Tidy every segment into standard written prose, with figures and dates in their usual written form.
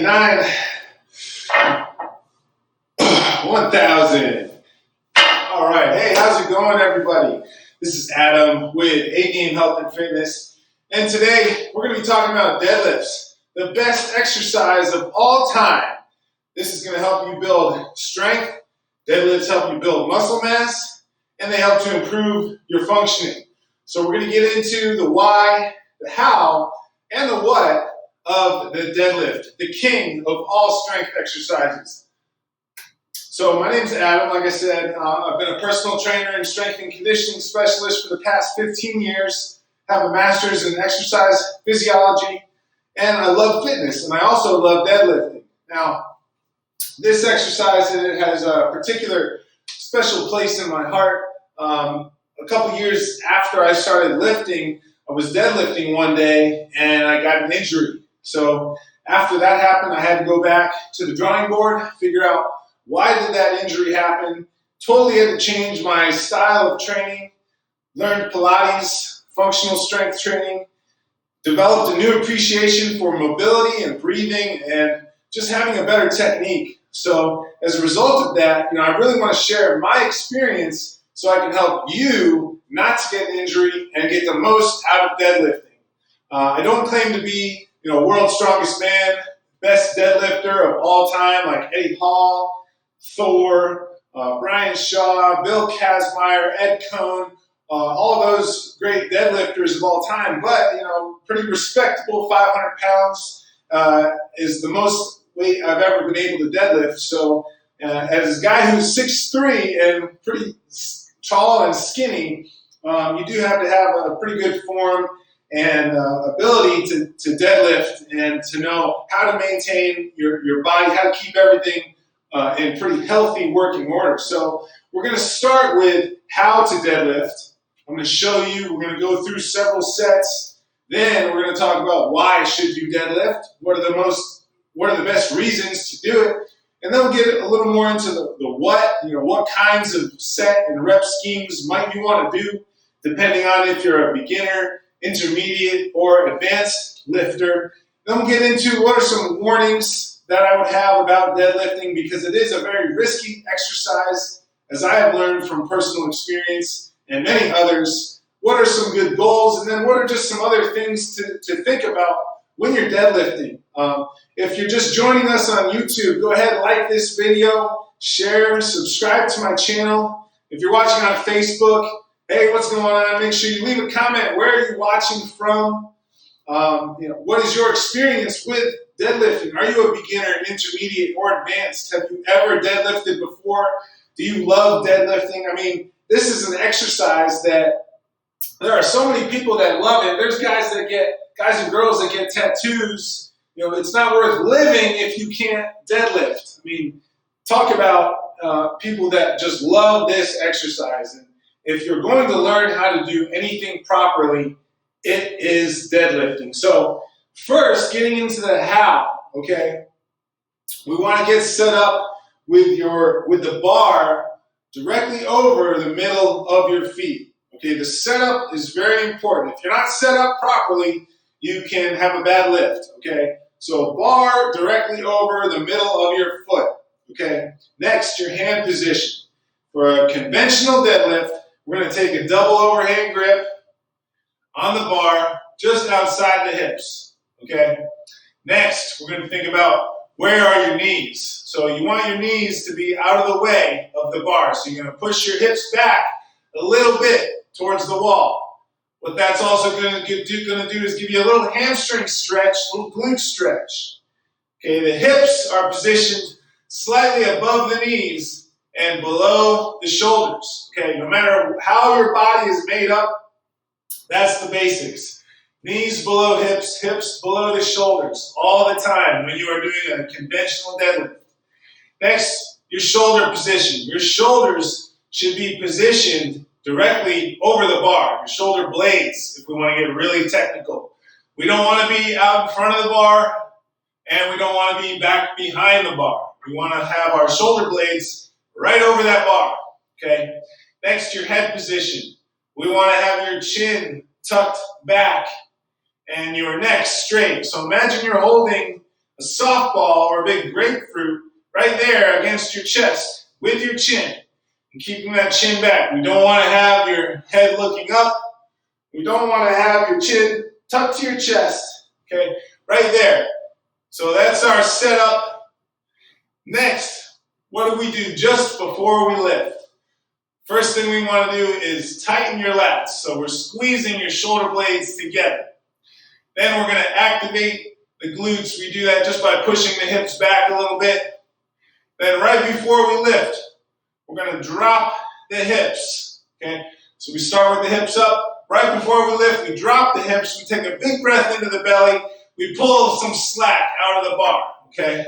99, 1000. All right, hey, how's it going, everybody? This is Adam with A-Game Health and Fitness, and today we're going to be talking about deadlifts, the best exercise of all time. This is going to help you build strength. Deadlifts help you build muscle mass, and they help to improve your functioning. So we're going to get into the why, the how, and the what of the deadlift, the king of all strength exercises. So my name's Adam. Like I said, I've been a personal trainer and strength and conditioning specialist for the past 15 years, have a master's in exercise physiology, and I love fitness, and I also love deadlifting. Now, this exercise, it has a particular special place in my heart. A couple years after I started lifting, I was deadlifting one day and I got an injury. So after that happened, I had to go back to the drawing board, figure out why did that injury happen. Totally had to change my style of training, learned Pilates, functional strength training, developed a new appreciation for mobility and breathing and just having a better technique. So as a result of that, I really want to share my experience so I can help you not to get an injury and get the most out of deadlifting. I don't claim to be, world's strongest man, best deadlifter of all time, like Eddie Hall, Thor, Brian Shaw, Bill Kazmaier, Ed Cohn, all those great deadlifters of all time. But, pretty respectable 500 pounds is the most weight I've ever been able to deadlift. So as a guy who's 6'3" and pretty tall and skinny, you do have to have a pretty good form and ability to deadlift and to know how to maintain your body, how to keep everything in pretty healthy working order. So we're going to start with how to deadlift. I'm going to show you, we're going to go through several sets. Then we're going to talk about why should you deadlift, what are the best reasons to do it, and then we'll get a little more into the what, what kinds of set and rep schemes might you want to do, depending on if you're a beginner, intermediate, or advanced lifter. Then we'll get into what are some warnings that I would have about deadlifting, because it is a very risky exercise, as I have learned from personal experience and many others. What are some good goals, and then what are just some other things to think about when you're deadlifting. If you're just joining us on YouTube, go ahead and like this video, share, subscribe to my channel. If you're watching on Facebook, hey, what's going on? Make sure you leave a comment. Where are you watching from? What is your experience with deadlifting? Are you a beginner, intermediate, or advanced? Have you ever deadlifted before? Do you love deadlifting? This is an exercise that there are so many people that love it. There's guys and girls that get tattoos. It's not worth living if you can't deadlift. Talk about people that just love this exercise. And if you're going to learn how to do anything properly, it is deadlifting. So first, getting into the how, okay? We want to get set up with the bar directly over the middle of your feet. Okay, the setup is very important. If you're not set up properly, you can have a bad lift, okay? So a bar directly over the middle of your foot, okay? Next, your hand position. For a conventional deadlift, we're going to take a double overhand grip on the bar just outside the hips, okay? Next, we're going to think about where are your knees. So you want your knees to be out of the way of the bar. So you're going to push your hips back a little bit towards the wall. What that's also going to do is give you a little hamstring stretch, a little glute stretch. Okay, the hips are positioned slightly above the knees and below the shoulders. Okay, no matter how your body is made up, that's the basics. Knees below hips, hips below the shoulders, all the time when you are doing a conventional deadlift. Next, your shoulder position. Your shoulders should be positioned directly over the bar, your shoulder blades, if we want to get really technical. We don't want to be out in front of the bar, and we don't want to be back behind the bar. We want to have our shoulder blades right over that bar, okay? Next, your head position. We want to have your chin tucked back and your neck straight. So imagine you're holding a softball or a big grapefruit right there against your chest with your chin and keeping that chin back. We don't want to have your head looking up. We don't want to have your chin tucked to your chest, okay, right there. So that's our setup. Next, what do we do just before we lift? First thing we want to do is tighten your lats. So we're squeezing your shoulder blades together. Then we're going to activate the glutes. We do that just by pushing the hips back a little bit. Then right before we lift, we're going to drop the hips. Okay? So we start with the hips up. Right before we lift, we drop the hips. We take a big breath into the belly. We pull some slack out of the bar. Okay?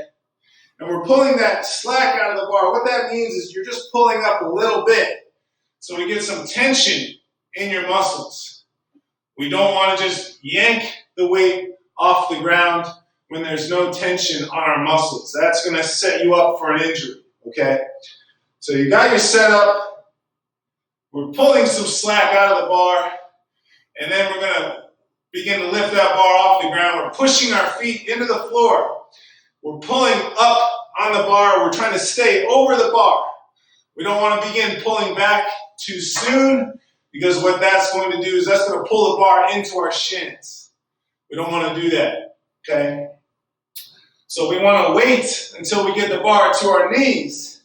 And we're pulling that slack out of the bar. What that means is you're just pulling up a little bit so we get some tension in your muscles. We don't want to just yank the weight off the ground when there's no tension on our muscles. That's going to set you up for an injury, okay? So you got your setup. We're pulling some slack out of the bar, and then we're going to begin to lift that bar off the ground. We're pushing our feet into the floor. We're pulling up on the bar. We're trying to stay over the bar. We don't want to begin pulling back too soon, because what that's going to do is that's going to pull the bar into our shins. We don't want to do that, okay? So we want to wait until we get the bar to our knees.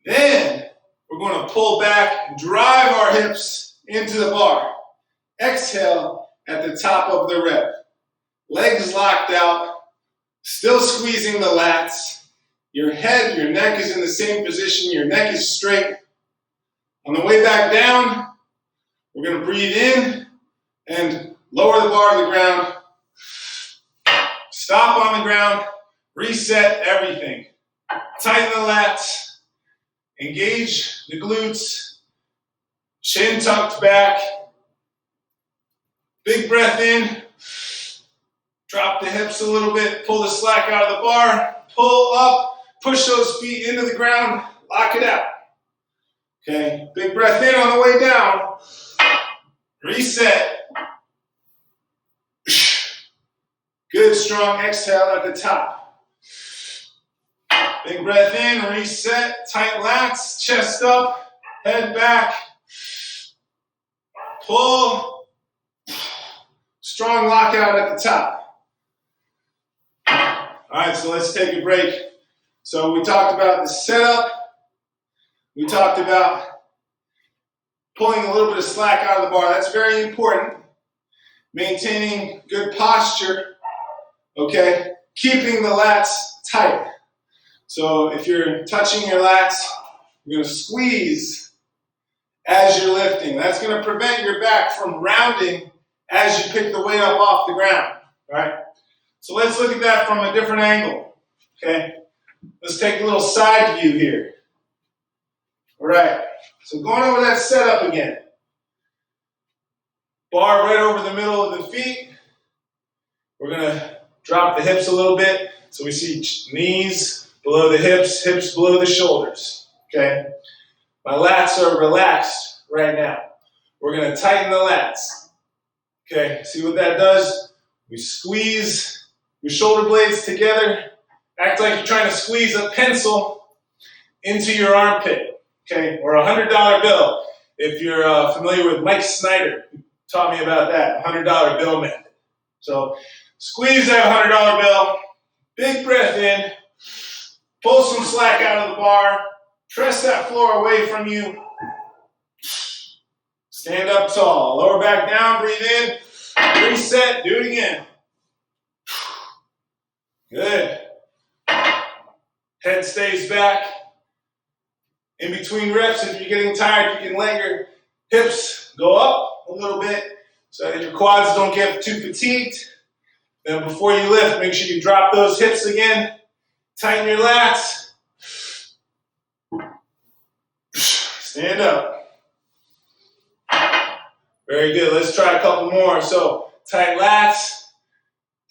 Then we're going to pull back, drive our hips into the bar. Exhale at the top of the rep. Legs locked out, still squeezing the lats. Your head, your neck is in the same position. Your neck is straight. On the way back down, we're going to breathe in and lower the bar to the ground. Stop on the ground. Reset everything. Tighten the lats. Engage the glutes. Chin tucked back. Big breath in. Drop the hips a little bit. Pull the slack out of the bar. Pull up. Push those feet into the ground. Lock it out. Okay, big breath in on the way down. Reset. Good, strong exhale at the top. Big breath in, reset, tight lats, chest up, head back. Pull. Strong lockout at the top. All right, so let's take a break. So we talked about the setup. We talked about pulling a little bit of slack out of the bar. That's very important. Maintaining good posture, okay? Keeping the lats tight. So if you're touching your lats, you're going to squeeze as you're lifting. That's going to prevent your back from rounding as you pick the weight up off the ground, all right? So let's look at that from a different angle, okay? Let's take a little side view here. All right, so going over that setup again. Bar right over the middle of the feet. We're going to drop the hips a little bit so we see knees below the hips, hips below the shoulders, okay? My lats are relaxed right now. We're going to tighten the lats, okay? See what that does? We squeeze your shoulder blades together. Act like you're trying to squeeze a pencil into your armpit. Okay, or a $100 bill. If you're familiar with Mike Snyder, who taught me about that, $100 bill method. So squeeze that $100 bill, big breath in, pull some slack out of the bar, press that floor away from you, stand up tall, lower back down, breathe in, reset, do it again. Good. Head stays back. In between reps, if you're getting tired, you can let your hips go up a little bit so that your quads don't get too fatigued. Then before you lift, make sure you drop those hips again. Tighten your lats. Stand up. Very good. Let's try a couple more. So tight lats.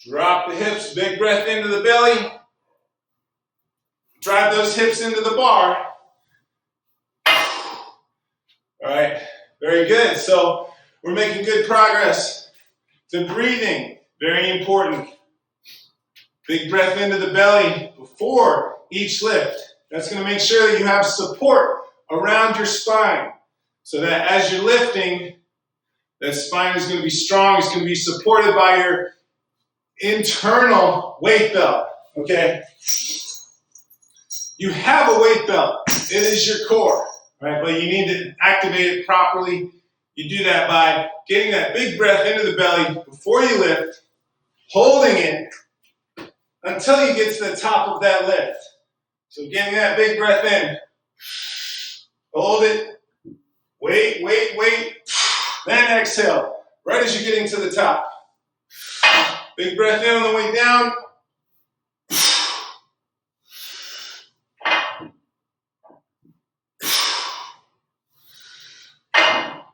Drop the hips. Big breath into the belly. Drive those hips into the bar. All right, very good. So we're making good progress. The breathing, very important. Big breath into the belly before each lift. That's going to make sure that you have support around your spine so that as you're lifting, that spine is going to be strong. It's going to be supported by your internal weight belt, okay? You have a weight belt. It is your core, right? But you need to activate it properly. You do that by getting that big breath into the belly before you lift, holding it until you get to the top of that lift. So getting that big breath in, hold it, wait, then exhale, right as you're getting to the top. Big breath in on the way down.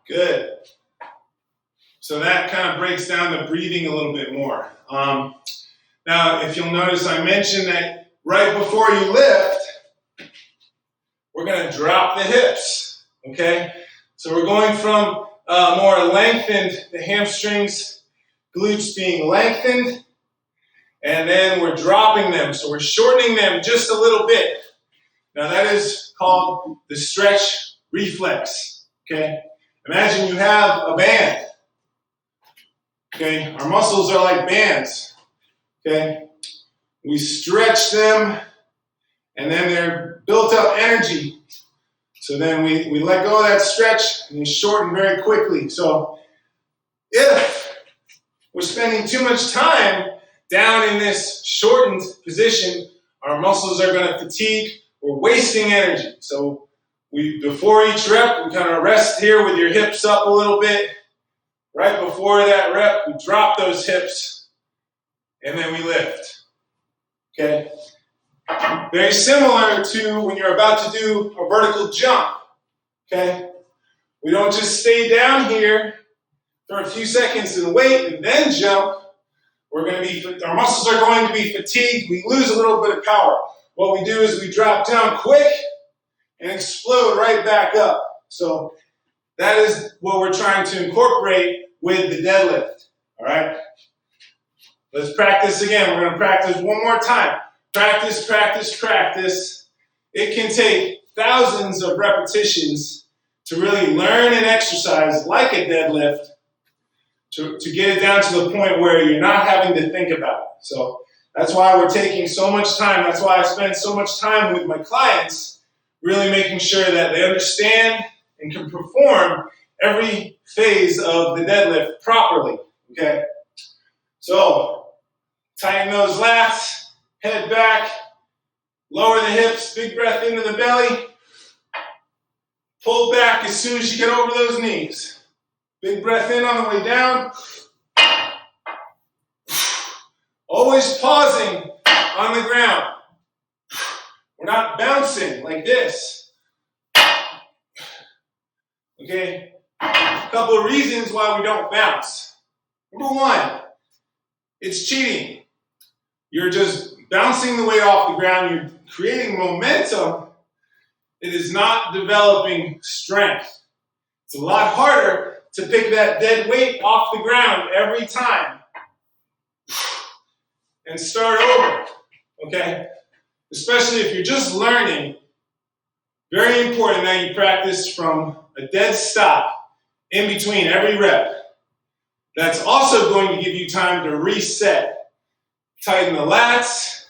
Good. So that kind of breaks down the breathing a little bit more. Now, if you'll notice, I mentioned that right before you lift, we're going to drop the hips, okay? So we're going from more lengthened, the hamstrings, glutes being lengthened, and then we're dropping them. So we're shortening them just a little bit. Now that is called the stretch reflex, okay? Imagine you have a band, okay? Our muscles are like bands, okay? We stretch them, and then they're built up energy. So then we let go of that stretch, and they shorten very quickly. So if we're spending too much time down in this shortened position, our muscles are going to fatigue. We're wasting energy. So before each rep, we kind of rest here with your hips up a little bit. Right before that rep, we drop those hips, and then we lift. Okay? Very similar to when you're about to do a vertical jump. Okay? We don't just stay down here for a few seconds and wait and then jump. Our muscles are going to be fatigued. We lose a little bit of power. What we do is we drop down quick and explode right back up. So that is what we're trying to incorporate with the deadlift. All right? Let's practice again. We're going to practice one more time. Practice, practice, practice. It can take thousands of repetitions to really learn an exercise like a deadlift to get it down to the point where you're not having to think about it. So that's why we're taking so much time. That's why I spend so much time with my clients, really making sure that they understand and can perform every phase of the deadlift properly. Okay? So tighten those lats, head back, lower the hips, big breath into the belly. Pull back as soon as you get over those knees. Big breath in on the way down. Always pausing on the ground. We're not bouncing like this. Okay? A couple of reasons why we don't bounce. Number one, it's cheating. You're just bouncing the weight off the ground. You're creating momentum. It is not developing strength. It's a lot harder to pick that dead weight off the ground every time and start over, okay? Especially if you're just learning. Very important that you practice from a dead stop in between every rep. That's also going to give you time to reset. Tighten the lats.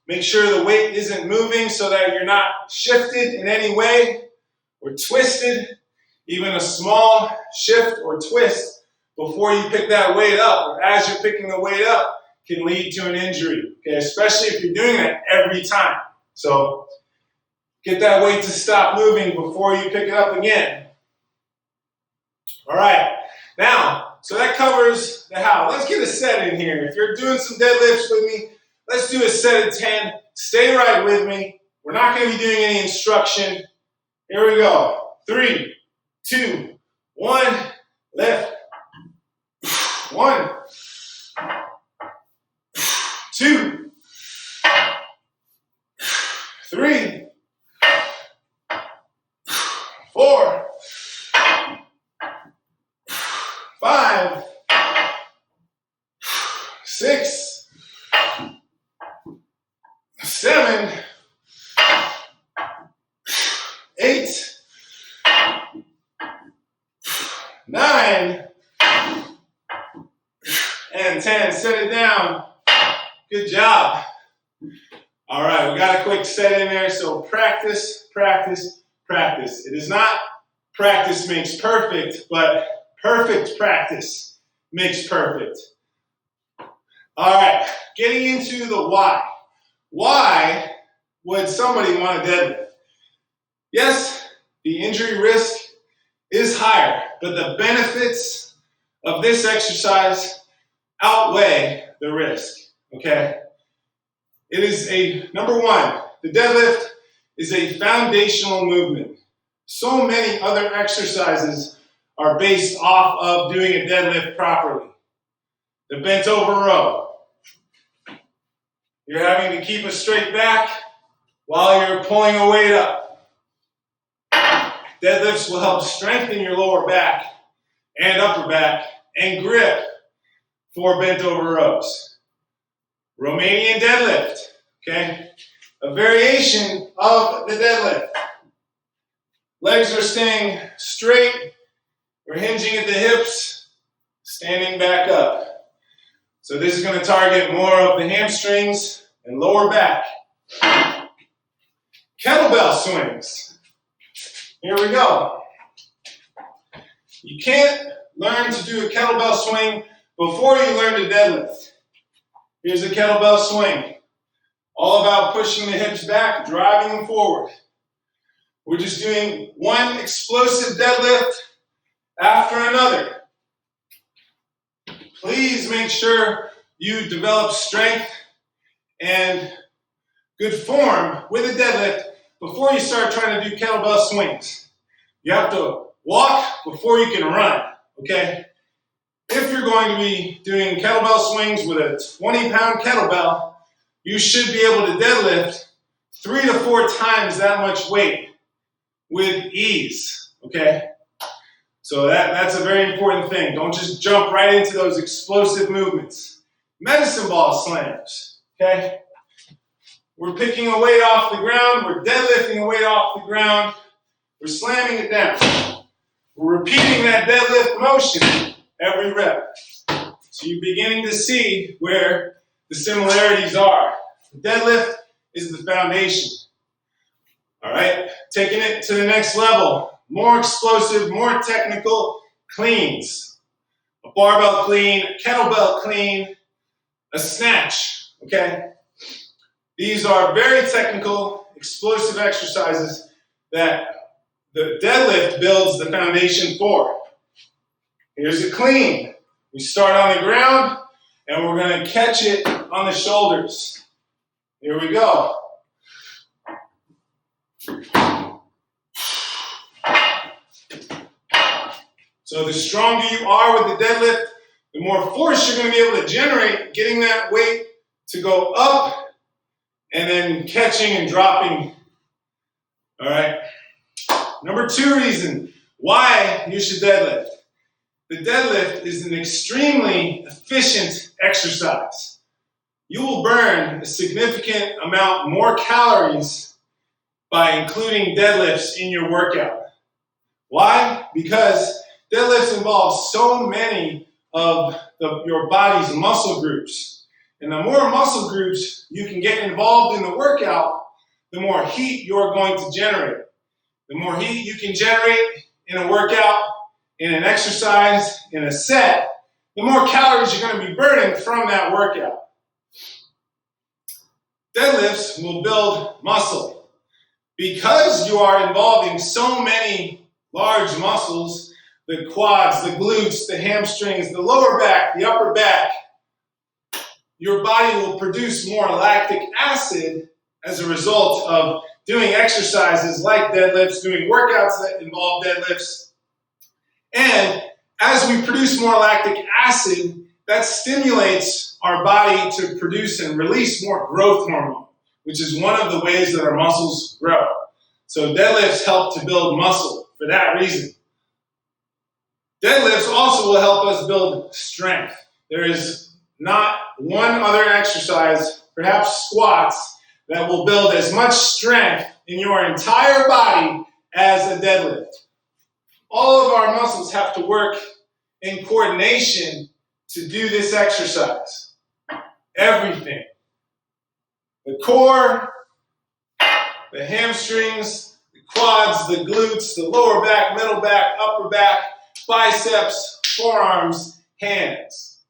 Make sure the weight isn't moving so that you're not shifted in any way or twisted. Even a small shift or twist before you pick that weight up or as you're picking the weight up can lead to an injury, okay? Especially if you're doing that every time. So get that weight to stop moving before you pick it up again. All right, now, so that covers the how. Let's get a set in here. If you're doing some deadlifts with me, let's do a set of 10. Stay right with me. We're not going to be doing any instruction. Here we go. 3, 2, 1, lift. 1, 2, 3, 4, 5, 6, of 10. Set it down. Good job. All right, we got a quick set in there. So practice, practice, practice. It is not practice makes perfect, but perfect practice makes perfect. All right, getting into the why. Why would somebody want to deadlift? Yes, the injury risk is higher, but the benefits of this exercise outweigh the risk, okay? It is number one, the deadlift is a foundational movement. So many other exercises are based off of doing a deadlift properly. The bent over row. You're having to keep a straight back while you're pulling a weight up. Deadlifts will help strengthen your lower back and upper back and grip for bent over rows. Romanian deadlift, okay? A variation of the deadlift. Legs are staying straight. We're hinging at the hips, standing back up. So this is going to target more of the hamstrings and lower back. Kettlebell swings. Here we go. You can't learn to do a kettlebell swing before you learn to deadlift. Here's a kettlebell swing. All about pushing the hips back, driving them forward. We're just doing one explosive deadlift after another. Please make sure you develop strength and good form with a deadlift before you start trying to do kettlebell swings. You have to walk before you can run, okay? If you're going to be doing kettlebell swings with a 20-pound kettlebell, you should be able to deadlift 3 to 4 times that much weight with ease, okay? So that's a very important thing. Don't just jump right into those explosive movements. Medicine ball slams, okay? We're picking a weight off the ground. We're deadlifting a weight off the ground. We're slamming it down. We're repeating that deadlift motion every rep. So you're beginning to see where the similarities are. The deadlift is the foundation. All right, taking it to the next level. More explosive, more technical cleans. A barbell clean, a kettlebell clean, a snatch, okay? These are very technical, explosive exercises that the deadlift builds the foundation for. Here's a clean. We start on the ground, and we're going to catch it on the shoulders. Here we go. So the stronger you are with the deadlift, the more force you're going to be able to generate, getting that weight to go up and then catching and dropping. All right. Number 2 reason why you should deadlift. The deadlift is an extremely efficient exercise. You will burn a significant amount more calories by including deadlifts in your workout. Why? Because deadlifts involve so many of your body's muscle groups. And the more muscle groups you can get involved in the workout, the more heat you're going to generate. The more heat you can generate in a workout, in an exercise, in a set, the more calories you're going to be burning from that workout. Deadlifts will build muscle. Because you are involving so many large muscles, the quads, the glutes, the hamstrings, the lower back, the upper back, your body will produce more lactic acid as a result of doing exercises like deadlifts, doing workouts that involve deadlifts. And as we produce more lactic acid, that stimulates our body to produce and release more growth hormone, which is one of the ways that our muscles grow. So deadlifts help to build muscle for that reason. Deadlifts also will help us build strength. There is not one other exercise, perhaps squats, that will build as much strength in your entire body as a deadlift. All of our muscles have to work in coordination to do this exercise. Everything. The core, the hamstrings, the quads, the glutes, the lower back, middle back, upper back, biceps, forearms, hands.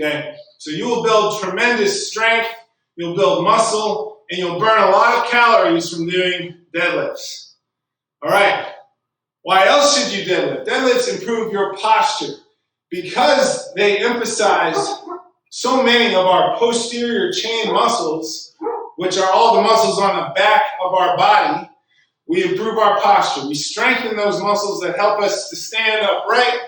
Okay, so you will build tremendous strength, you'll build muscle, and you'll burn a lot of calories from doing deadlifts. All right, why else should you deadlift? Deadlifts improve your posture because they emphasize so many of our posterior chain muscles, which are all the muscles on the back of our body. We improve our posture. We strengthen those muscles that help us to stand upright,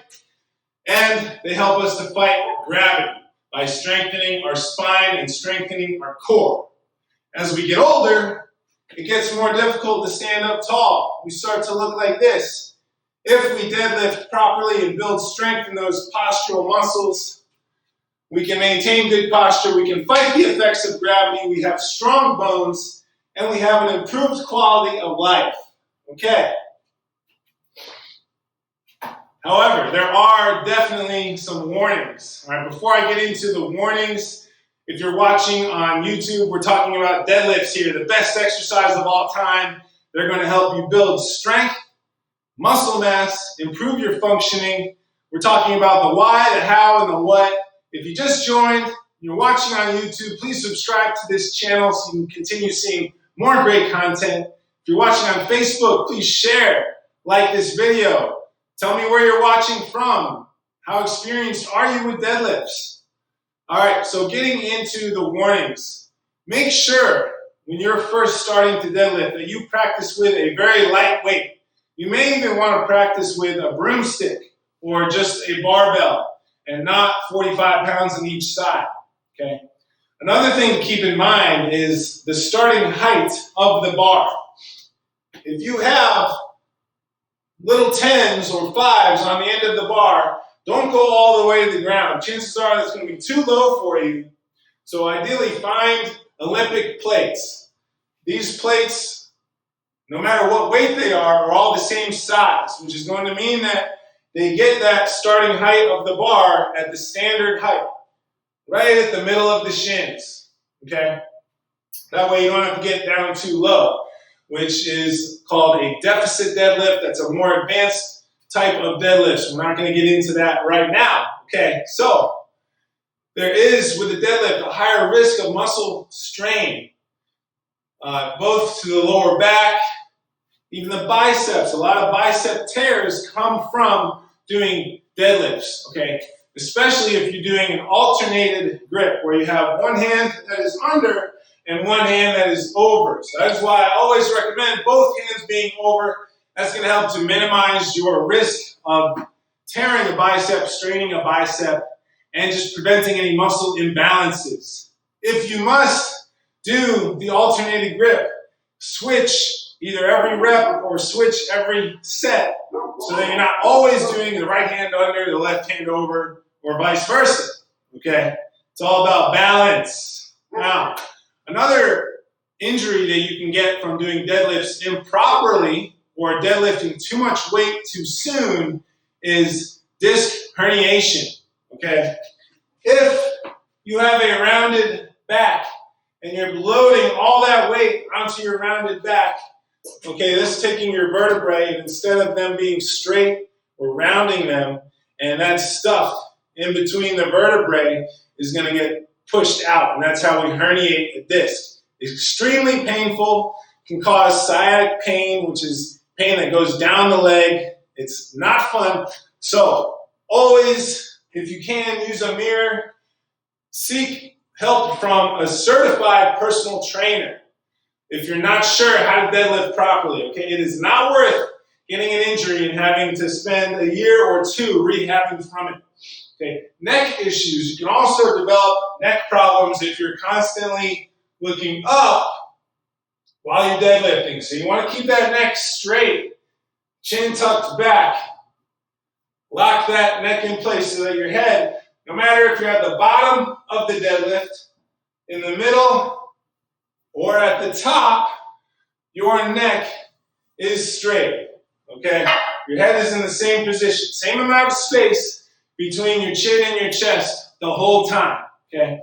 and they help us to fight gravity by strengthening our spine and strengthening our core. As we get older, it gets more difficult to stand up tall. We start to look like this. If we deadlift properly and build strength in those postural muscles, we can maintain good posture, we can fight the effects of gravity, we have strong bones, and we have an improved quality of life. Okay. However, there are definitely some warnings. All right, before I get into the warnings, if you're watching on YouTube, we're talking about deadlifts here, the best exercise of all time. They're going to help you build strength, muscle mass, improve your functioning. We're talking about the why, the how, and the what. If you just joined, you're watching on YouTube, please subscribe to this channel so you can continue seeing more great content. If you're watching on Facebook, please share, like this video. Tell me where you're watching from. How experienced are you with deadlifts? All right, so getting into the warnings. Make sure when you're first starting to deadlift that you practice with a very light weight. You may even want to practice with a broomstick or just a barbell and not 45 pounds on each side, okay? Another thing to keep in mind is the starting height of the bar. If you have little 10s or 5s on the end of the bar, don't go all the way to the ground. Chances are that's going to be too low for you. So ideally find Olympic plates. These plates, no matter what weight they are all the same size, which is going to mean that they get that starting height of the bar at the standard height, right at the middle of the shins, okay? That way you don't have to get down too low, which is called a deficit deadlift. That's a more advanced type of deadlift. We're not going to get into that right now, okay? So there is, with the deadlift, a higher risk of muscle strain, both to the lower back, even the biceps. A lot of bicep tears come from doing deadlifts, okay? Especially if you're doing an alternated grip where you have one hand that is under and one hand that is over. So that's why I always recommend both hands being over. That's going to help to minimize your risk of tearing a bicep, straining a bicep, and just preventing any muscle imbalances. If you must do the alternated grip, switch either every rep or switch every set so that you're not always doing the right hand under, the left hand over, or vice versa, okay? It's all about balance. Now, another injury that you can get from doing deadlifts improperly or deadlifting too much weight too soon is disc herniation, okay? If you have a rounded back and you're loading all that weight onto your rounded back, okay, this is taking your vertebrae, and instead of them being straight, we're rounding them, and that stuff in between the vertebrae is going to get pushed out, and that's how we herniate a disc. It's extremely painful, can cause sciatic pain, which is pain that goes down the leg. It's not fun. So always, if you can, use a mirror. Seek help from a certified personal trainer if you're not sure how to deadlift properly, okay? It is not worth getting an injury and having to spend a year or two rehabbing from it, okay? Neck issues. You can also develop neck problems if you're constantly looking up while you're deadlifting. So you want to keep that neck straight, chin tucked back. Lock that neck in place so that your head, no matter if you're at the bottom of the deadlift, in the middle, or at the top, your neck is straight, okay? Your head is in the same position, same amount of space between your chin and your chest the whole time, okay?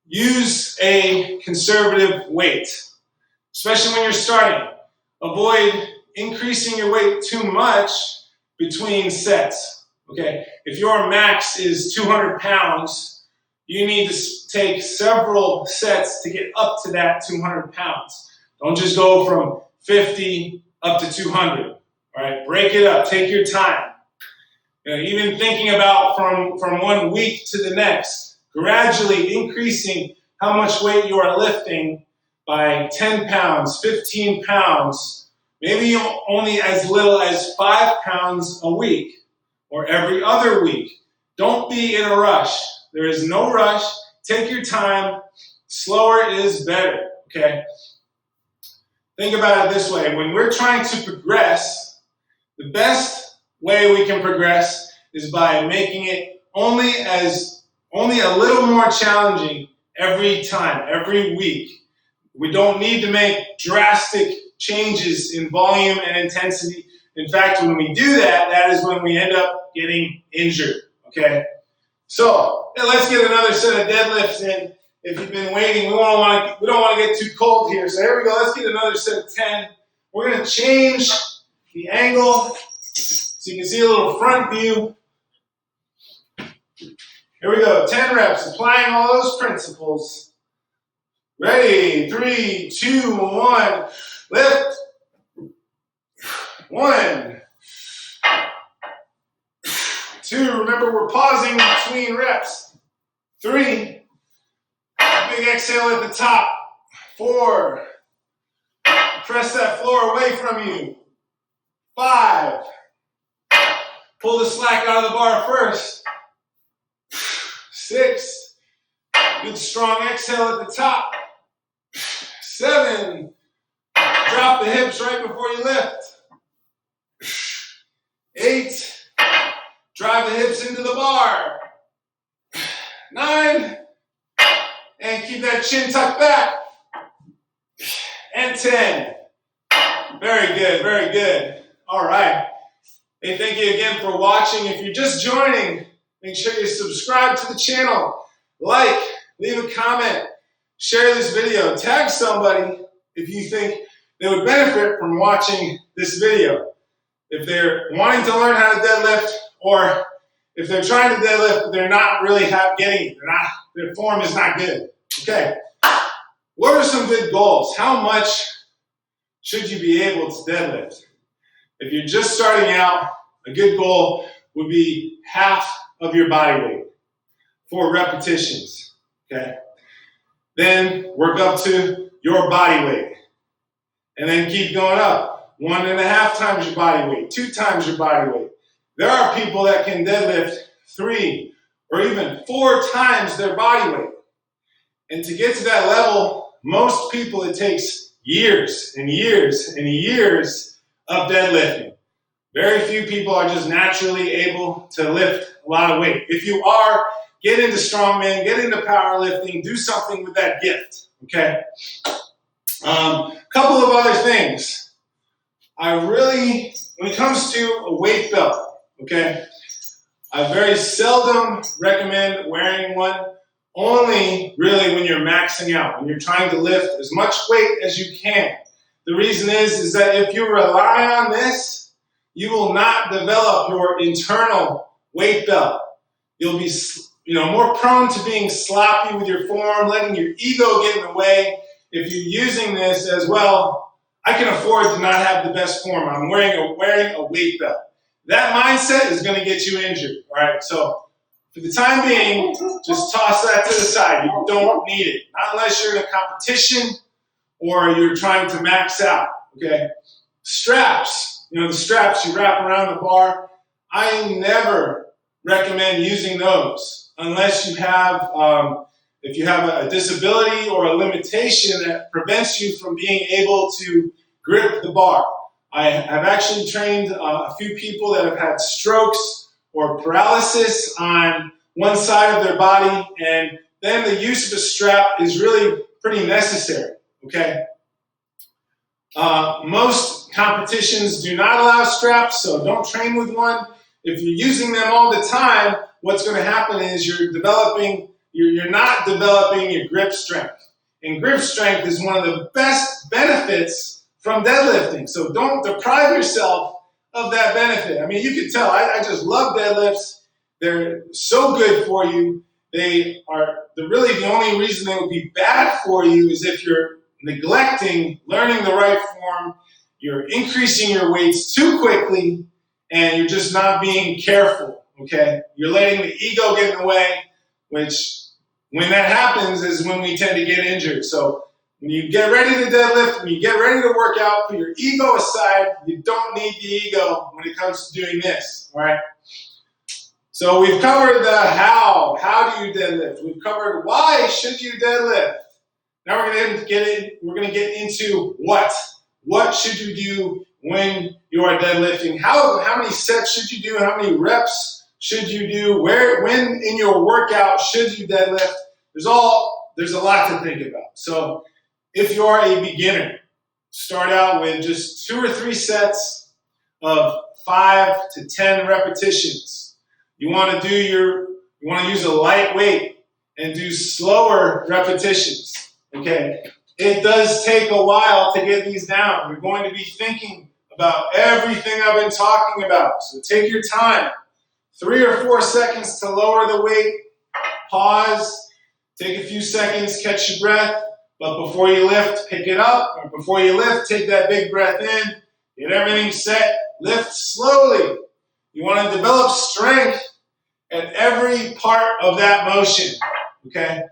Use a conservative weight, especially when you're starting. Avoid increasing your weight too much between sets, okay? If your max is 200 pounds, you need to take several sets to get up to that 200 pounds. Don't just go from 50 up to 200, all right? Break it up, take your time. Even thinking about from 1 week to the next, gradually increasing how much weight you are lifting by 10 pounds, 15 pounds, maybe only as little as 5 pounds a week or every other week. Don't be in a rush. There is no rush. Take your time. Slower is better, okay? Think about it this way. When we're trying to progress, the best way we can progress is by making it only a little more challenging every time, every week. We don't need to make drastic changes in volume and intensity. In fact, when we do that, that is when we end up getting injured, okay? So let's get another set of deadlifts in. If you've been waiting, we don't want to get too cold here. So here we go. Let's get another set of 10. We're going to change the angle so you can see a little front view. Here we go. 10 reps, applying all those principles. Ready? 3, 2, 1. Lift. 1. 2. Remember, we're pausing between reps. 3. Big exhale at the top. 4. Press that floor away from you. 5. Pull the slack out of the bar first. 6. Good strong exhale at the top. 7. Drop the hips right before you lift. 8. Drive the hips into the bar. 9. And keep that chin tucked back. And 10. Very good, very good. All right. Hey, thank you again for watching. If you're just joining, make sure you subscribe to the channel, like, leave a comment, share this video, tag somebody if you think they would benefit from watching this video. If they're wanting to learn how to deadlift, or if they're trying to deadlift, but they're not really getting it, their form is not good. Okay, what are some good goals? How much should you be able to deadlift? If you're just starting out, a good goal would be half of your body weight, 4 repetitions, okay? Then work up to your body weight, and then keep going up. 1.5 times your body weight, 2 times your body weight. There are people that can deadlift 3 or even 4 times their body weight. And to get to that level, most people, it takes years and years and years of deadlifting. Very few people are just naturally able to lift a lot of weight. If you are, get into strongman, get into powerlifting, do something with that gift, okay? Couple of other things. When it comes to a weight belt, okay, I very seldom recommend wearing one, only really when you're maxing out, when you're trying to lift as much weight as you can. The reason is that if you rely on this, you will not develop your internal weight belt. You'll be more prone to being sloppy with your form, letting your ego get in the way. If you're using this as, well, I can afford to not have the best form, I'm wearing a weight belt. That mindset is going to get you injured, all right? So for the time being, just toss that to the side. You don't need it, not unless you're in a competition or you're trying to max out, okay? Straps, the straps you wrap around the bar, I never recommend using those unless you have, if you have a disability or a limitation that prevents you from being able to grip the bar. I have actually trained a few people that have had strokes or paralysis on one side of their body, and then the use of a strap is really pretty necessary, okay? Most competitions do not allow straps, so don't train with one. if you're using them all the time, what's going to happen is you're not developing your grip strength. And grip strength is one of the best benefits from deadlifting. So don't deprive yourself of that benefit. I mean, you can tell, I just love deadlifts. They're so good for you. They are really the only reason they would be bad for you is if you're neglecting learning the right form, you're increasing your weights too quickly, and you're just not being careful, okay? You're letting the ego get in the way, which when that happens is when we tend to get injured. So when you get ready to deadlift, when you get ready to work out, put your ego aside. You don't need the ego when it comes to doing this, all right? So we've covered the how. How do you deadlift? We've covered why should you deadlift. Now we're going to get into what. What should you do when you are deadlifting? How many sets should you do? How many reps should you do? When in your workout should you deadlift? There's a lot to think about. So if you are a beginner, start out with just 2 or 3 sets of 5 to 10 repetitions. You want to use a light weight and do slower repetitions. Okay, it does take a while to get these down. You're going to be thinking about everything I've been talking about. So take your time. 3 or 4 seconds to lower the weight. Pause. Take a few seconds, catch your breath. But before you lift, pick it up. Or before you lift, take that big breath in. Get everything set. Lift slowly. You want to develop strength at every part of that motion. Okay?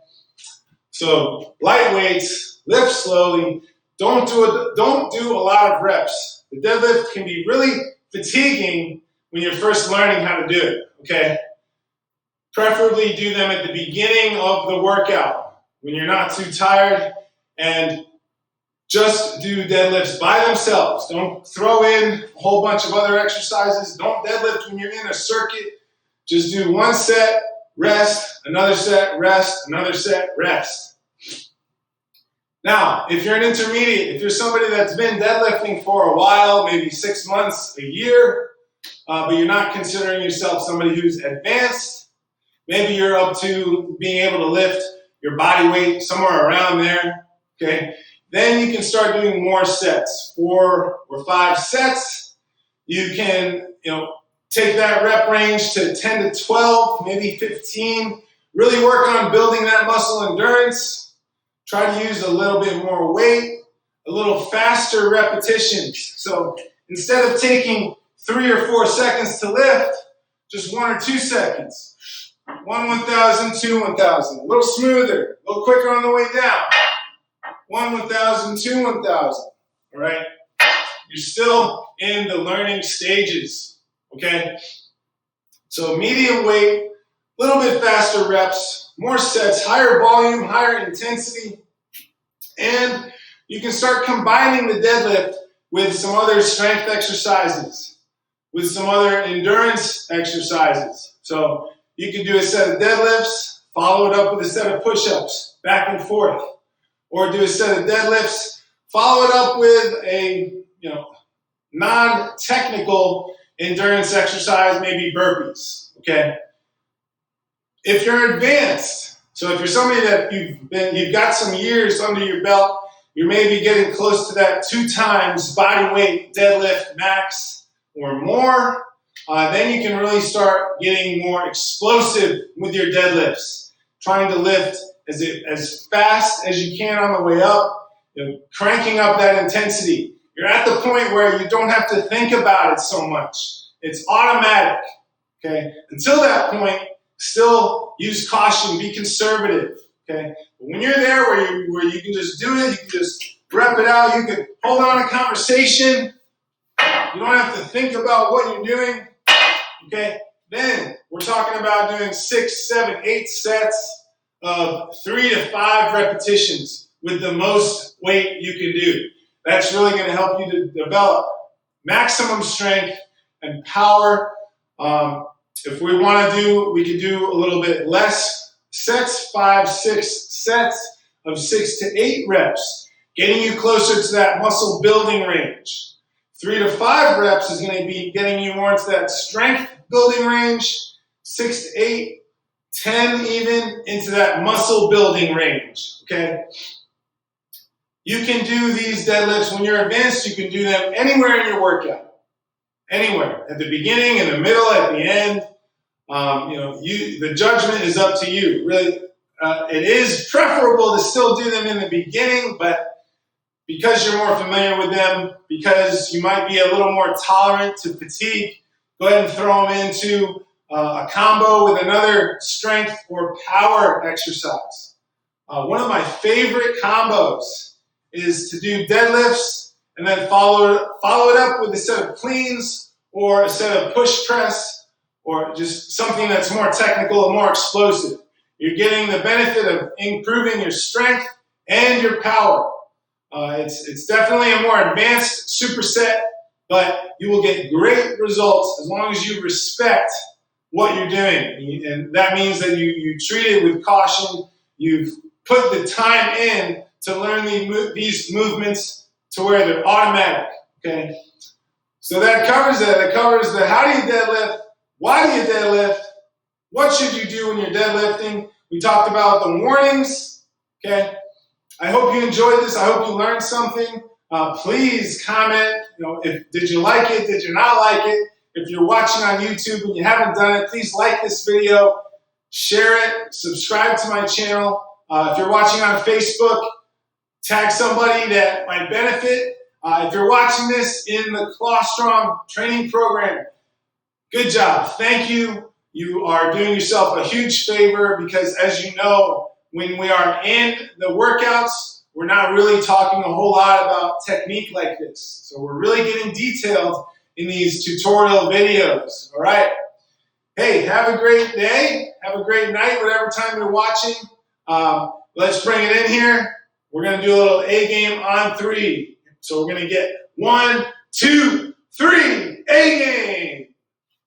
So light weights, lift slowly. Don't do a lot of reps. The deadlift can be really fatiguing when you're first learning how to do it. Okay? Preferably do them at the beginning of the workout when you're not too tired, and just do deadlifts by themselves. Don't throw in a whole bunch of other exercises. Don't deadlift when you're in a circuit. Just do 1 set, rest, another set, rest, another set, rest. Now, if you're an intermediate, if you're somebody that's been deadlifting for a while, maybe 6 months, a year, but you're not considering yourself somebody who's advanced, maybe you're up to being able to lift your body weight somewhere around there, okay? Then you can start doing more sets, 4 or 5 sets. You can, take that rep range to 10 to 12, maybe 15. Really work on building that muscle endurance. Try to use a little bit more weight, a little faster repetitions. So instead of taking 3 or 4 seconds to lift, just 1 or 2 seconds. 1 1,000, 2 1,000. A little smoother, a little quicker on the way down. 1 1,000, 2 1,000. All right? You're still in the learning stages. Okay? So medium weight, a little bit faster reps, more sets, higher volume, higher intensity. And you can start combining the deadlift with some other strength exercises, with some other endurance exercises. So you can do a set of deadlifts, follow it up with a set of push-ups, back and forth. Or do a set of deadlifts, follow it up with a non-technical endurance exercise, maybe burpees. Okay? If you're advanced, so if you're somebody that you've got some years under your belt, you're maybe getting close to that 2 times body weight deadlift max or more, then you can really start getting more explosive with your deadlifts, trying to lift as fast as you can on the way up, cranking up that intensity. You're at the point where you don't have to think about it so much. It's automatic, okay? Until that point, still use caution, be conservative, okay? But when you're there where you can just do it, you can just rep it out, you can hold on a conversation, you don't have to think about what you're doing, okay? Then we're talking about doing 6, 7, 8 sets of 3 to 5 repetitions with the most weight you can do. That's really going to help you to develop maximum strength and power. If we want to do, we can do a little bit less sets, 5, 6 sets of 6 to 8 reps, getting you closer to that muscle building range. 3 to 5 reps is going to be getting you more into that strength building range. 6 to 8, 10 even, into that muscle building range, okay? You can do these deadlifts when you're advanced. You can do them anywhere in your workout. Anywhere. At the beginning, in the middle, at the end. The judgment is up to you. Really, it is preferable to still do them in the beginning, but because you're more familiar with them, because you might be a little more tolerant to fatigue, go ahead and throw them into a combo with another strength or power exercise. One of my favorite combos is to do deadlifts and then follow it up with a set of cleans or a set of push press or just something that's more technical and more explosive. You're getting the benefit of improving your strength and your power. It's definitely a more advanced superset, but you will get great results as long as you respect what you're doing. And that means that you treat it with caution. You've put the time in to learn these movements to where they're automatic, okay? So that covers that. It covers the how do you deadlift, why do you deadlift, what should you do when you're deadlifting. We talked about the warnings, okay? I hope you enjoyed this. I hope you learned something. Please comment, did you like it, did you not like it? If you're watching on YouTube and you haven't done it, please like this video, share it, subscribe to my channel. If you're watching on Facebook, tag somebody that might benefit. If you're watching this in the Claw Strong training program, good job. Thank you. You are doing yourself a huge favor because, as you know, when we are in the workouts, we're not really talking a whole lot about technique like this. So we're really getting detailed in these tutorial videos, all right? Hey, have a great day. Have a great night, whatever time you're watching. Let's bring it in here. We're going to do a little A game on 3. So we're going to get 1, 2, 3, A game.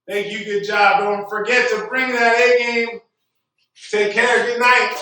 Thank you. Good job. Don't forget to bring that A game. Take care. Good night.